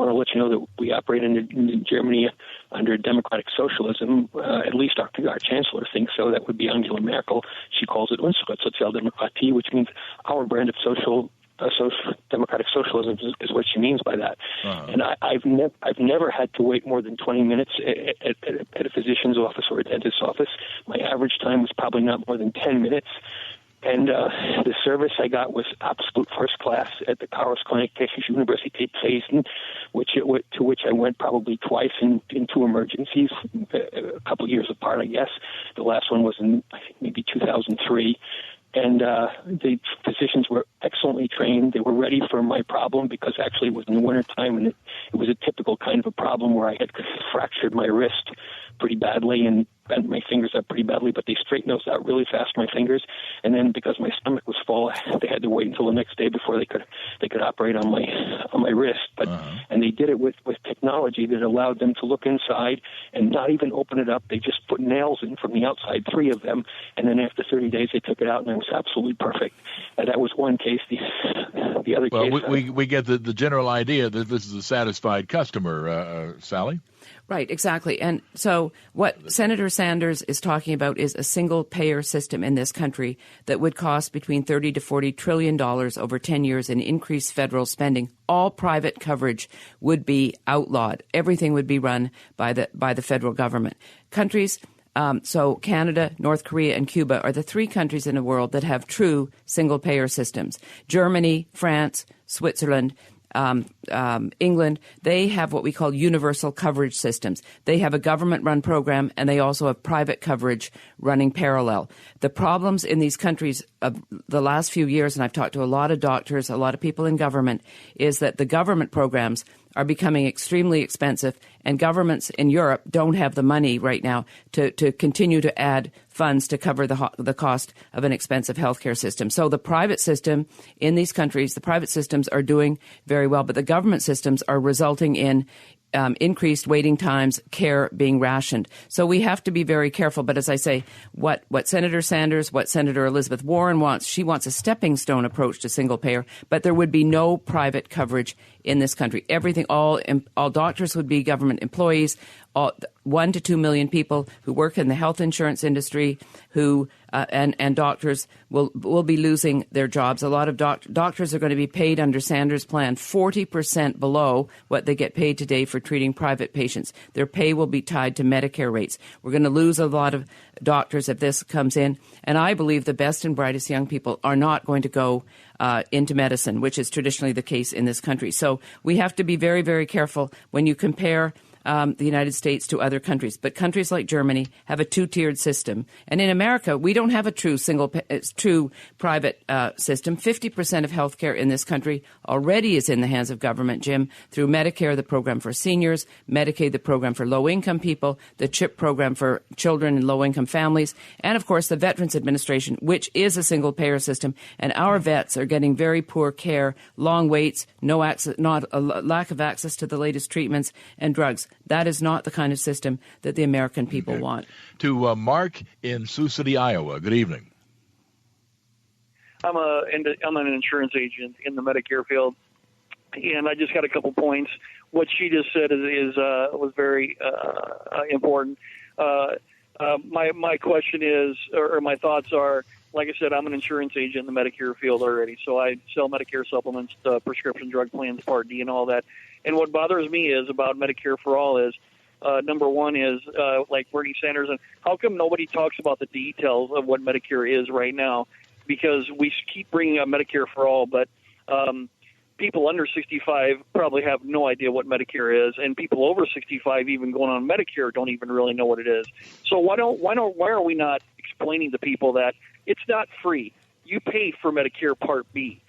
want to let you know that we operate in Germany under democratic socialism. At least our chancellor thinks so. That would be Angela Merkel. She calls it unsere Sozialdemokratie, which means our brand of democratic socialism is what she means by that. Uh-huh. And I've never had to wait more than 20 minutes at a physician's office or a dentist's office. My average time was probably not more than 10 minutes. And the service I got was absolute first class at the Karls Clinic, Technische Universität Dresden, to which I went probably twice in two emergencies, a couple of years apart, I guess. The last one was in, I think, maybe 2003. And the physicians were excellently trained. They were ready for my problem because actually it was in the wintertime, and it was a typical kind of a problem where I had fractured my wrist pretty badly and bent my fingers up pretty badly, but they straightened those out really fast, my fingers. And then because my stomach was full, they had to wait until the next day before they could operate on my wrist. But and they did it with technology that allowed them to look inside and not even open it up. They just put nails in from the outside, 3 of them, and then after 30 days they took it out, and it was absolutely perfect. That was one case. The other case. Well, we get the general idea that this is a satisfied customer, Sally. Right, exactly. And so what Senator Sanders is talking about is a single-payer system in this country that would cost between $30 to $40 trillion over 10 years in increased federal spending. All private coverage would be outlawed. Everything would be run by the federal government. Countries, so Canada, North Korea, and Cuba are the 3 countries in the world that have true single-payer systems. Germany, France, Switzerland, England, they have what we call universal coverage systems. They have a government-run program, and they also have private coverage running parallel. The problems in these countries of the last few years, and I've talked to a lot of doctors, a lot of people in government, is that the government programs are becoming extremely expensive, and governments in Europe don't have the money right now to continue to add funds to cover the cost of an expensive healthcare system. So the private system in these countries, the private systems are doing very well, but the government systems are resulting in increased waiting times, care being rationed. So we have to be very careful. But as I say, what Senator Sanders, what Senator Elizabeth Warren wants, she wants a stepping stone approach to single payer, but there would be no private coverage in this country. Everything, all doctors would be government employees. 1 to 2 million people who work in the health insurance industry who and doctors will be losing their jobs. A lot of doctors are going to be paid under Sanders' plan 40% below what they get paid today for treating private patients. Their pay will be tied to Medicare rates. We're going to lose a lot of doctors if this comes in. And I believe the best and brightest young people are not going to go into medicine, which is traditionally the case in this country. So we have to be very, very careful when you compare the United States to other countries. But countries like Germany have a 2-tiered system. And in America, we don't have a true private system. 50% of health care in this country already is in the hands of government, Jim, through Medicare, the program for seniors, Medicaid, the program for low-income people, the CHIP program for children in low-income families, and, of course, the Veterans Administration, which is a single-payer system. And our vets are getting very poor care, long waits, not a lack of access to the latest treatments and drugs. That is not the kind of system that the American people want. To Mark in Sioux City, Iowa. Good evening. I'm an insurance agent in the Medicare field, and I just got a couple points. What she just said was very important. My question is, or my thoughts are, like I said, I'm an insurance agent in the Medicare field already, so I sell Medicare supplements, prescription drug plans, Part D, and all that. And what bothers me is about Medicare for All is, number one is, like Bernie Sanders, and how come nobody talks about the details of what Medicare is right now? Because we keep bringing up Medicare for All, but people under 65 probably have no idea what Medicare is, and people over 65 even going on Medicare don't even really know what it is. So why are we not explaining to people that it's not free? You pay for Medicare Part B.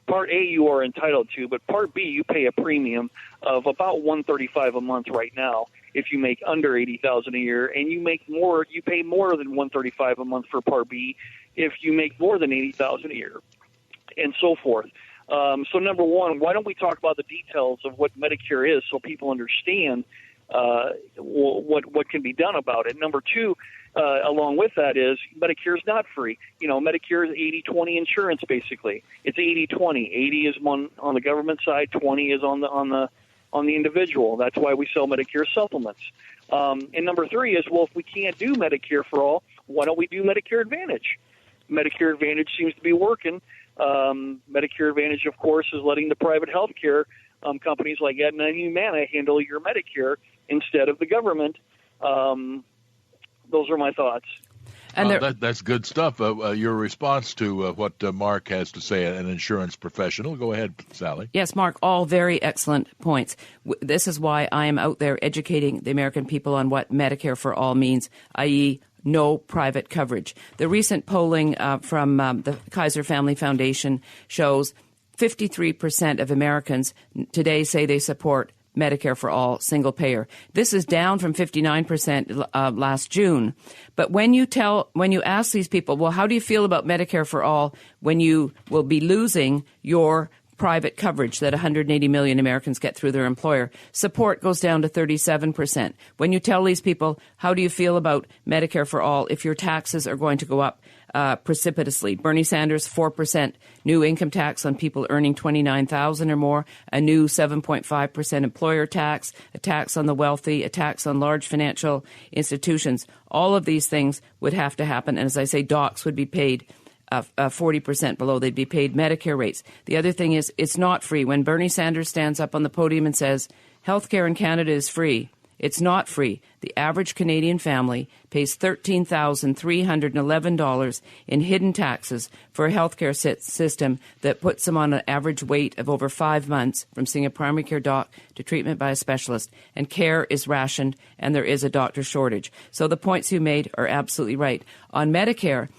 Part A you are entitled to, but Part B you pay a premium of about $135 a month right now if you make under $80,000 a year, and you pay more than $135 a month for Part B if you make more than $80,000 a year, and so forth. So number one, why don't we talk about the details of what Medicare is so people understand what can be done about it? Number two, along with that is Medicare is not free. Medicare is 80-20 insurance, basically. It's 80-20. 80 is one on the government side, 20 is on the on the individual. That's why we sell Medicare supplements. And number three is, well, if we can't do Medicare for all, why don't we do Medicare Advantage? Medicare Advantage seems to be working. Medicare Advantage, of course, is letting the private health care companies like Aetna and Humana handle your Medicare instead of the government. Those are my thoughts. And that's good stuff. Your response to what Mark has to say, an insurance professional. Go ahead, Sally. Yes, Mark, all very excellent points. This is why I am out there educating the American people on what Medicare for all means, i.e., no private coverage. The recent polling from the Kaiser Family Foundation shows 53% of Americans today say they support Medicare for all, single payer. This is down from 59% last June. But when you ask these people, well, how do you feel about Medicare for all when you will be losing your private coverage that 180 million Americans get through their employer, support goes down to 37%. When you tell these people, how do you feel about Medicare for all if your taxes are going to go up precipitously? Bernie Sanders, 4% new income tax on people earning $29,000 or more, a new 7.5% employer tax, a tax on the wealthy, a tax on large financial institutions. All of these things would have to happen. And as I say, docs would be paid 40% below. They'd be paid Medicare rates. The other thing is, it's not free. When Bernie Sanders stands up on the podium and says, healthcare in Canada is free, it's not free. The average Canadian family pays $13,311 in hidden taxes for a healthcare system that puts them on an average wait of over 5 months from seeing a primary care doc to treatment by a specialist. And care is rationed, and there is a doctor shortage. So the points you made are absolutely right. On Medicare,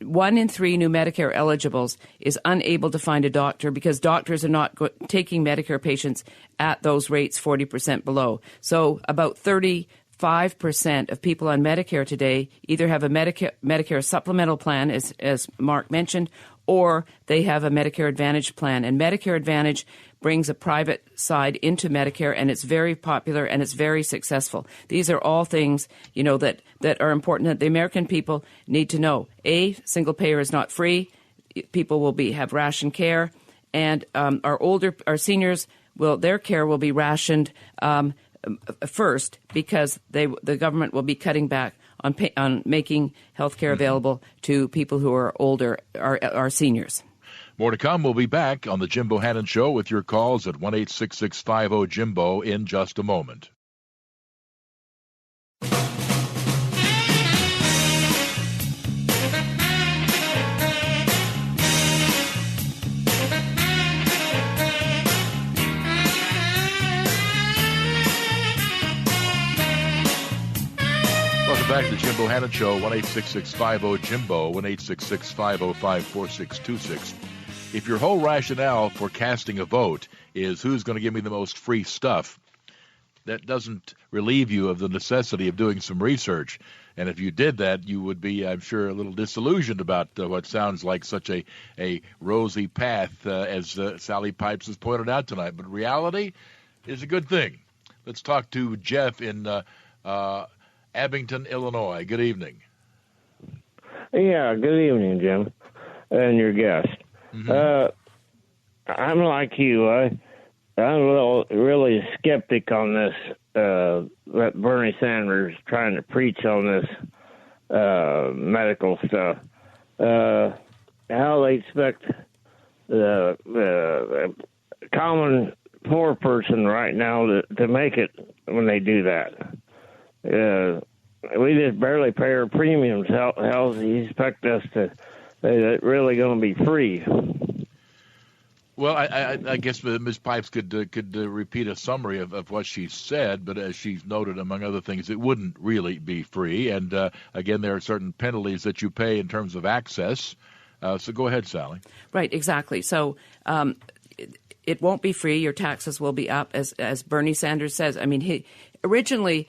1 in 3 new Medicare eligibles is unable to find a doctor because doctors are not taking Medicare patients at those rates 40% below. So about 35% of people on Medicare today either have a Medicare supplemental plan, as Mark mentioned, or they have a Medicare Advantage plan. And Medicare Advantage brings a private side into Medicare, and it's very popular and it's very successful. These are all things, that are important that the American people need to know. A, single payer is not free. People will have ration care, and our seniors their care will be rationed first because the government will be cutting back on making health care available to people who are older, our seniors. More to come. We'll be back on the Jim Bohannon Show with your calls at 1-866-50-JIMBO in just a moment. Welcome back to the Jim Bohannon Show, 1-866-50-JIMBO, 1-866-505-4626. If your whole rationale for casting a vote is who's going to give me the most free stuff, that doesn't relieve you of the necessity of doing some research. And if you did that, you would be, I'm sure, a little disillusioned about what sounds like such a rosy path, as Sally Pipes has pointed out tonight. But reality is a good thing. Let's talk to Jeff in Abington, Illinois. Good evening. Yeah, good evening, Jim, and your guest. Mm-hmm. I'm like you. I'm really skeptic on this, that Bernie Sanders trying to preach on this medical stuff. How they expect the common poor person right now to make it when they do that. We just barely pay our premiums. How does he expect us to? It's really going to be free? Well, I guess Ms. Pipes could repeat a summary of what she said, but as she's noted, among other things, it wouldn't really be free. And again, there are certain penalties that you pay in terms of access. So go ahead, Sally. Right, exactly. So it won't be free. Your taxes will be up, as Bernie Sanders says. I mean, he originally.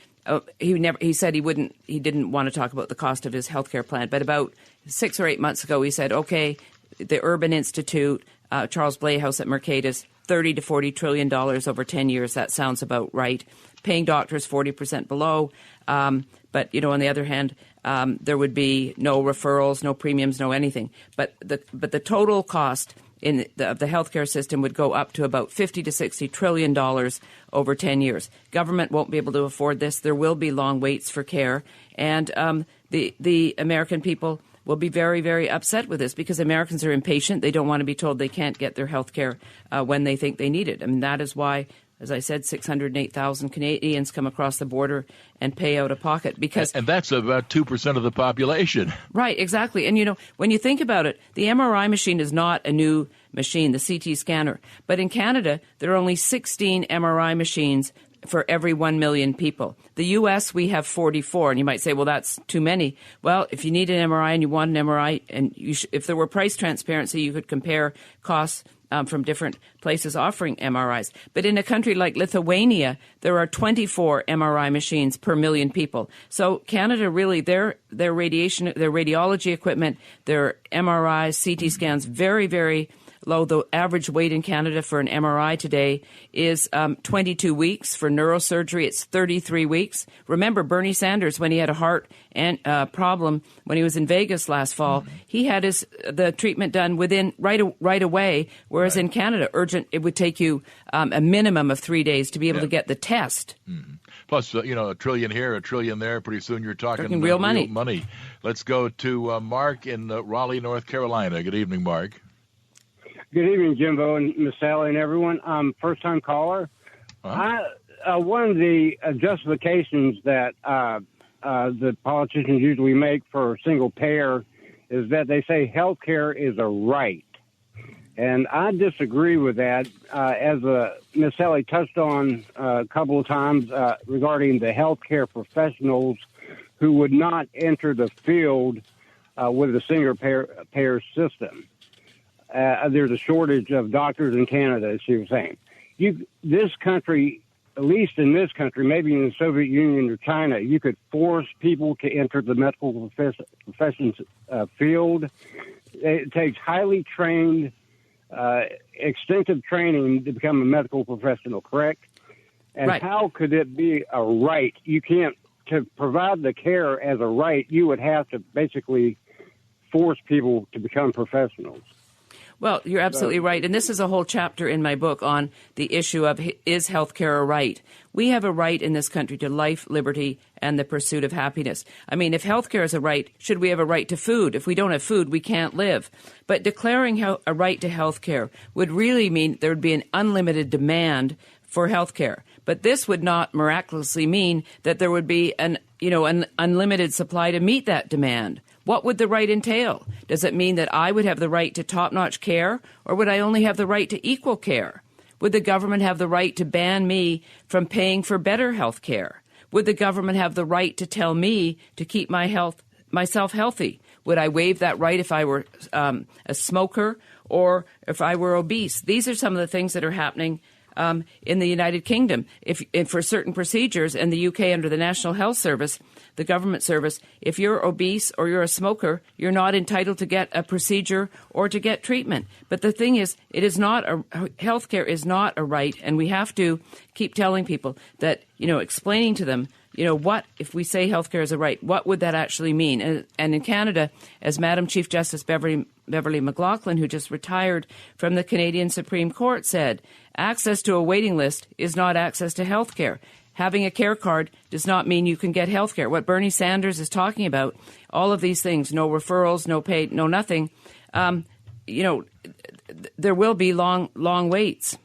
He said he didn't want to talk about the cost of his health care plan. But about 6 or 8 months ago, he said, okay, the Urban Institute, Charles Blehaus at Mercatus, $30 to $40 trillion over 10 years. That sounds about right. Paying doctors 40% below. But, on the other hand, there would be no referrals, no premiums, no anything. But the total cost of the healthcare system would go up to about $50 to $60 trillion over 10 years. Government won't be able to afford this. There will be long waits for care, and the American people will be very, very upset with this because Americans are impatient. They don't want to be told they can't get their health care when they think they need it. I mean, that is why, as I said, 608,000 Canadians come across the border and pay out of pocket because... And that's about 2% of the population. Right, exactly. And, when you think about it, the MRI machine is not a new machine, the CT scanner. But in Canada, there are only 16 MRI machines for every 1 million people. The U.S., we have 44, and you might say, well, that's too many. Well, if you need an MRI and you want an MRI, and if there were price transparency, you could compare costs from different places offering MRIs. But in a country like Lithuania, there are 24 MRI machines per million people. So Canada really, their radiology equipment, their MRIs, CT scans, very, very low. The average wait in Canada for an MRI today is 22 weeks. For neurosurgery, it's 33 weeks. Remember, Bernie Sanders, when he had a heart problem when he was in Vegas last fall, he had the treatment done within right away, whereas in Canada, urgent, it would take you a minimum of 3 days to be able to get the test. Mm-hmm. Plus, a trillion here, a trillion there. Pretty soon you're talking real money. Let's go to Mark in Raleigh, North Carolina. Good evening, Mark. Good evening, Jimbo and Miss Sally and everyone. I'm first-time caller. One of the justifications that the politicians usually make for single payer is that they say health care is a right. And I disagree with that, as Miss Sally touched on a couple of times regarding the health care professionals who would not enter the field with a single payer system. There's a shortage of doctors in Canada, as she was saying. This country, at least in this country, maybe in the Soviet Union or China, you could force people to enter the medical professions field. It takes highly trained, extensive training to become a medical professional, correct? And how could it be a right? You can't, to provide the care as a right, you would have to basically force people to become professionals. Well, you're absolutely right. And this is a whole chapter in my book on the issue of, is healthcare a right? We have a right in this country to life, liberty, and the pursuit of happiness. I mean, if healthcare is a right, should we have a right to food? If we don't have food, we can't live. But declaring a right to healthcare would really mean there would be an unlimited demand for healthcare. But this would not miraculously mean that there would be an unlimited supply to meet that demand. What would the right entail? Does it mean that I would have the right to top-notch care, or would I only have the right to equal care? Would the government have the right to ban me from paying for better health care? Would the government have the right to tell me to keep myself healthy? Would I waive that right if I were a smoker or if I were obese? These are some of the things that are happening in the United Kingdom. If for certain procedures in the UK under the National Health Service, the government service, if you're obese or you're a smoker, you're not entitled to get a procedure or to get treatment. But the thing is, healthcare is not a right, and we have to keep telling people that, explaining to them, what, if we say healthcare is a right, what would that actually mean? And in Canada, as Madam Chief Justice Beverly McLaughlin, who just retired from the Canadian Supreme Court, said, access to a waiting list is not access to healthcare. Having a care card does not mean you can get health care. What Bernie Sanders is talking about, all of these things, no referrals, no paid, no nothing, there will be long waits.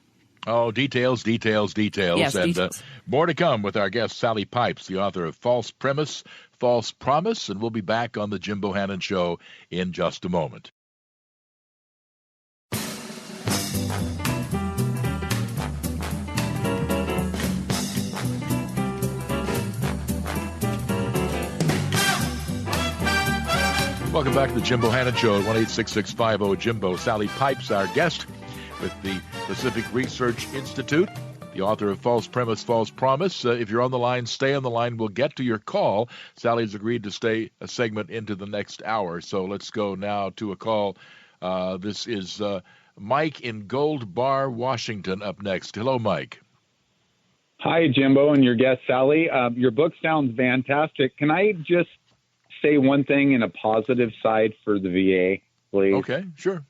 Oh, details. Yes, and details. More to come with our guest, Sally Pipes, the author of False Premise, False Promise, and we'll be back on the Jim Bohannon Show in just a moment. Welcome back to the Jim Bohannon Show at 1-866-50-JIMBO. Sally Pipes, our guest with the Pacific Research Institute, the author of False Premise, False Promise. If you're on the line, stay on the line. We'll get to your call. Sally's agreed to stay a segment into the next hour. So let's go now to a call. This is Mike in Gold Bar, Washington, up next. Hello, Mike. Hi, Jimbo, and your guest, Sally. Your book sounds fantastic. Can I just say one thing in a positive side for the VA, please? Okay, sure.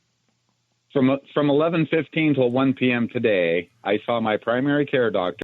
From 11:15 till 1 p.m. today, I saw my primary care doctor.